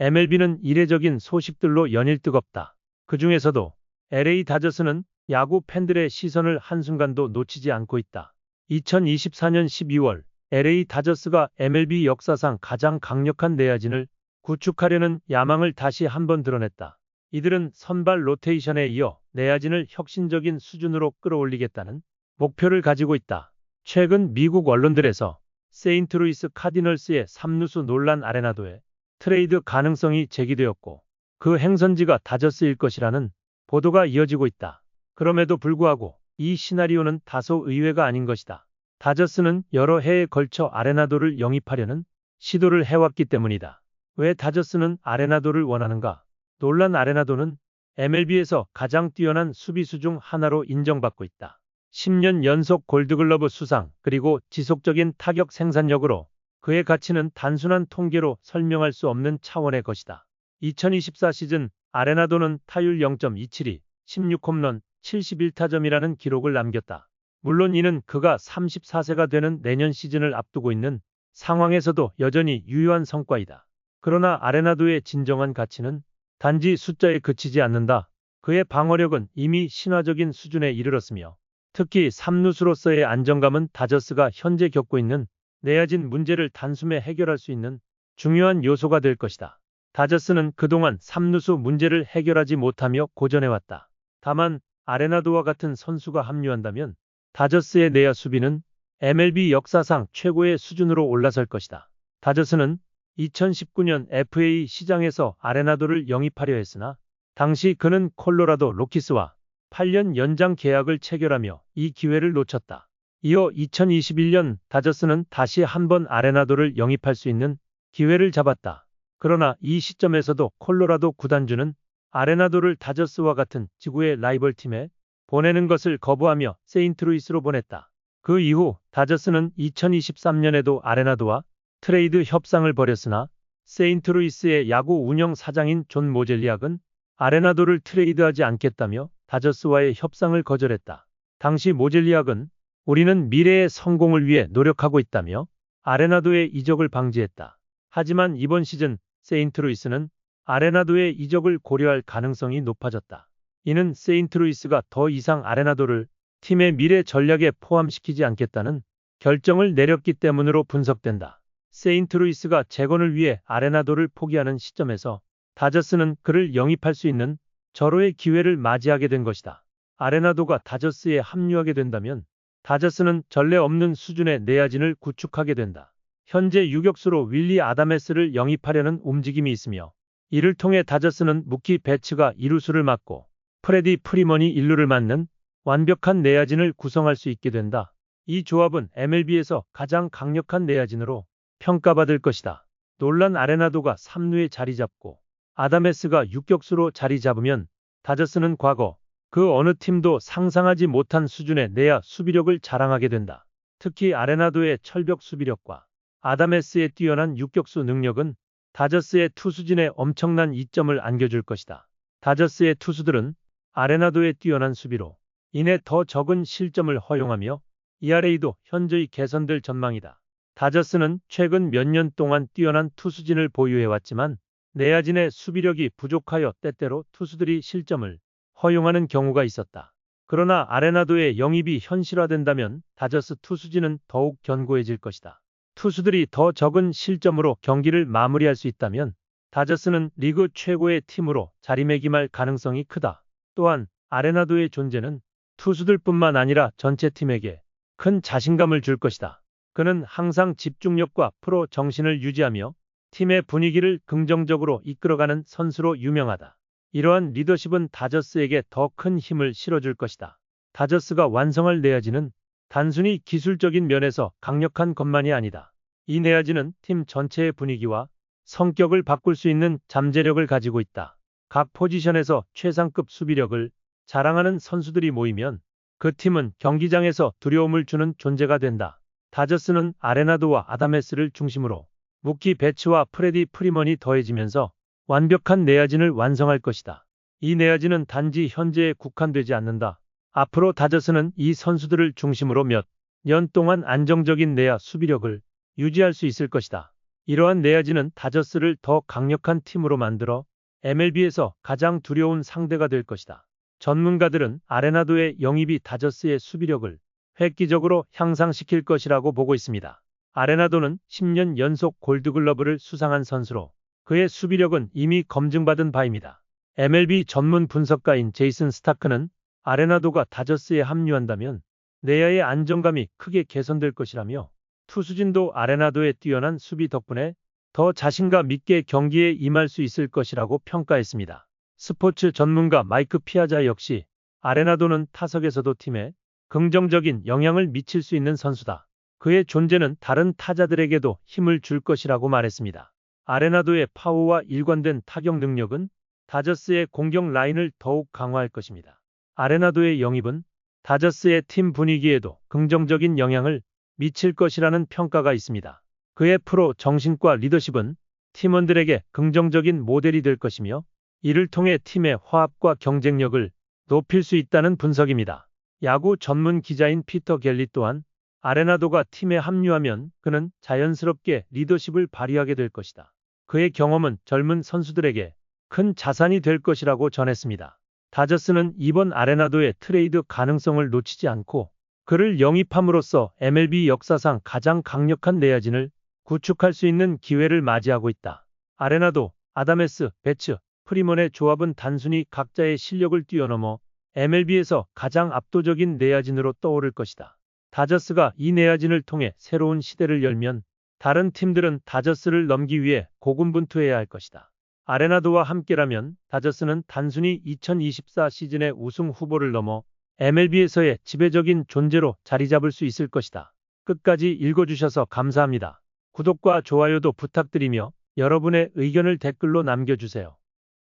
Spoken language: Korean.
MLB는 이례적인 소식들로 연일 뜨겁다. 그 중에서도 LA 다저스는 야구 팬들의 시선을 한순간도 놓치지 않고 있다. 2024년 12월 LA 다저스가 MLB 역사상 가장 강력한 내야진을 구축하려는 야망을 다시 한번 드러냈다. 이들은 선발 로테이션에 이어 내야진을 혁신적인 수준으로 끌어올리겠다는 목표를 가지고 있다. 최근 미국 언론들에서 세인트루이스 카디널스의 3루수 놀란 아레나도의 트레이드 가능성이 제기되었고 그 행선지가 다저스일 것이라는 보도가 이어지고 있다. 그럼에도 불구하고 이 시나리오는 다소 의외가 아닌 것이다. 다저스는 여러 해에 걸쳐 아레나도를 영입하려는 시도를 해왔기 때문이다. 왜 다저스는 아레나도를 원하는가? 놀란 아레나도는 MLB에서 가장 뛰어난 수비수 중 하나로 인정받고 있다. 10년 연속 골드글러브 수상 그리고 지속적인 타격 생산력으로 그의 가치는 단순한 통계로 설명할 수 없는 차원의 것이다. 2024 시즌 아레나도는 타율 0.272, 16홈런, 71타점이라는 기록을 남겼다. 물론 이는 그가 34세가 되는 내년 시즌을 앞두고 있는 상황에서도 여전히 유효한 성과이다. 그러나 아레나도의 진정한 가치는 단지 숫자에 그치지 않는다. 그의 방어력은 이미 신화적인 수준에 이르렀으며 특히 3루수로서의 안정감은 다저스가 현재 겪고 있는 내야진 문제를 단숨에 해결할 수 있는 중요한 요소가 될 것이다. 다저스는 그동안 3루수 문제를 해결하지 못하며 고전해왔다. 다만 아레나도와 같은 선수가 합류한다면 다저스의 내야 수비는 MLB 역사상 최고의 수준으로 올라설 것이다. 다저스는 2019년 FA 시장에서 아레나도를 영입하려 했으나 당시 그는 콜로라도 로키스와 8년 연장 계약을 체결하며 이 기회를 놓쳤다. 이어 2021년 다저스는 다시 한번 아레나도를 영입할 수 있는 기회를 잡았다. 그러나 이 시점에서도 콜로라도 구단주는 아레나도를 다저스와 같은 지구의 라이벌 팀에 보내는 것을 거부하며 세인트루이스로 보냈다. 그 이후 다저스는 2023년에도 아레나도와 트레이드 협상을 벌였으나 세인트루이스의 야구 운영 사장인 존 모젤리악은 아레나도를 트레이드하지 않겠다며 다저스와의 협상을 거절했다. 당시 모젤리악은 우리는 미래의 성공을 위해 노력하고 있다며 아레나도의 이적을 방지했다. 하지만 이번 시즌 세인트루이스는 아레나도의 이적을 고려할 가능성이 높아졌다. 이는 세인트루이스가 더 이상 아레나도를 팀의 미래 전략에 포함시키지 않겠다는 결정을 내렸기 때문으로 분석된다. 세인트루이스가 재건을 위해 아레나도를 포기하는 시점에서 다저스는 그를 영입할 수 있는 절호의 기회를 맞이하게 된 것이다. 아레나도가 다저스에 합류하게 된다면 다저스는 전례 없는 수준의 내야진을 구축하게 된다. 현재 유격수로 윌리 아다메스를 영입하려는 움직임이 있으며 이를 통해 다저스는 무키 배츠가 2루수를 맡고 프레디 프리먼이 1루를 맡는 완벽한 내야진을 구성할 수 있게 된다. 이 조합은 MLB에서 가장 강력한 내야진으로 평가받을 것이다. 놀란 아레나도가 3루에 자리 잡고 아다메스가 유격수로 자리 잡으면 다저스는 과거 그 어느 팀도 상상하지 못한 수준의 내야 수비력을 자랑하게 된다. 특히 아레나도의 철벽 수비력과 아다메스의 뛰어난 유격수 능력은 다저스의 투수진에 엄청난 이점을 안겨줄 것이다. 다저스의 투수들은 아레나도의 뛰어난 수비로 인해 더 적은 실점을 허용하며 ERA도 현저히 개선될 전망이다. 다저스는 최근 몇 년 동안 뛰어난 투수진을 보유해왔지만 내야진의 수비력이 부족하여 때때로 투수들이 실점을 허용하는 경우가 있었다. 그러나 아레나도의 영입이 현실화된다면 다저스 투수진은 더욱 견고해질 것이다. 투수들이 더 적은 실점으로 경기를 마무리할 수 있다면 다저스는 리그 최고의 팀으로 자리매김할 가능성이 크다. 또한 아레나도의 존재는 투수들뿐만 아니라 전체 팀에게 큰 자신감을 줄 것이다. 그는 항상 집중력과 프로 정신을 유지하며 팀의 분위기를 긍정적으로 이끌어가는 선수로 유명하다. 이러한 리더십은 다저스에게 더 큰 힘을 실어줄 것이다. 다저스가 완성할 내야진은 단순히 기술적인 면에서 강력한 것만이 아니다. 이 내야진은 팀 전체의 분위기와 성격을 바꿀 수 있는 잠재력을 가지고 있다. 각 포지션에서 최상급 수비력을 자랑하는 선수들이 모이면 그 팀은 경기장에서 두려움을 주는 존재가 된다. 다저스는 아레나도와 아다메스를 중심으로 무키 배츠와 프레디 프리먼이 더해지면서 완벽한 내야진을 완성할 것이다. 이 내야진은 단지 현재에 국한되지 않는다. 앞으로 다저스는 이 선수들을 중심으로 몇 년 동안 안정적인 내야 수비력을 유지할 수 있을 것이다. 이러한 내야진은 다저스를 더 강력한 팀으로 만들어 MLB에서 가장 두려운 상대가 될 것이다. 전문가들은 아레나도의 영입이 다저스의 수비력을 획기적으로 향상시킬 것이라고 보고 있습니다. 아레나도는 10년 연속 골드글러브를 수상한 선수로 그의 수비력은 이미 검증받은 바입니다. MLB 전문 분석가인 제이슨 스타크는 아레나도가 다저스에 합류한다면 내야의 안정감이 크게 개선될 것이라며 투수진도 아레나도의 뛰어난 수비 덕분에 더 자신감 있게 경기에 임할 수 있을 것이라고 평가했습니다. 스포츠 전문가 마이크 피아자 역시 아레나도는 타석에서도 팀에 긍정적인 영향을 미칠 수 있는 선수다. 그의 존재는 다른 타자들에게도 힘을 줄 것이라고 말했습니다. 아레나도의 파워와 일관된 타격 능력은 다저스의 공격 라인을 더욱 강화할 것입니다. 아레나도의 영입은 다저스의 팀 분위기에도 긍정적인 영향을 미칠 것이라는 평가가 있습니다. 그의 프로 정신과 리더십은 팀원들에게 긍정적인 모델이 될 것이며 이를 통해 팀의 화합과 경쟁력을 높일 수 있다는 분석입니다. 야구 전문 기자인 피터 갤리 또한 아레나도가 팀에 합류하면 그는 자연스럽게 리더십을 발휘하게 될 것이다. 그의 경험은 젊은 선수들에게 큰 자산이 될 것이라고 전했습니다. 다저스는 이번 아레나도의 트레이드 가능성을 놓치지 않고 그를 영입함으로써 MLB 역사상 가장 강력한 내야진을 구축할 수 있는 기회를 맞이하고 있다. 아레나도, 아다메스, 베츠, 프리먼의 조합은 단순히 각자의 실력을 뛰어넘어 MLB에서 가장 압도적인 내야진으로 떠오를 것이다. 다저스가 이 내야진을 통해 새로운 시대를 열면 다른 팀들은 다저스를 넘기 위해 고군분투해야 할 것이다. 아레나도와 함께라면 다저스는 단순히 2024 시즌의 우승 후보를 넘어 MLB에서의 지배적인 존재로 자리 잡을 수 있을 것이다. 끝까지 읽어주셔서 감사합니다. 구독과 좋아요도 부탁드리며 여러분의 의견을 댓글로 남겨주세요.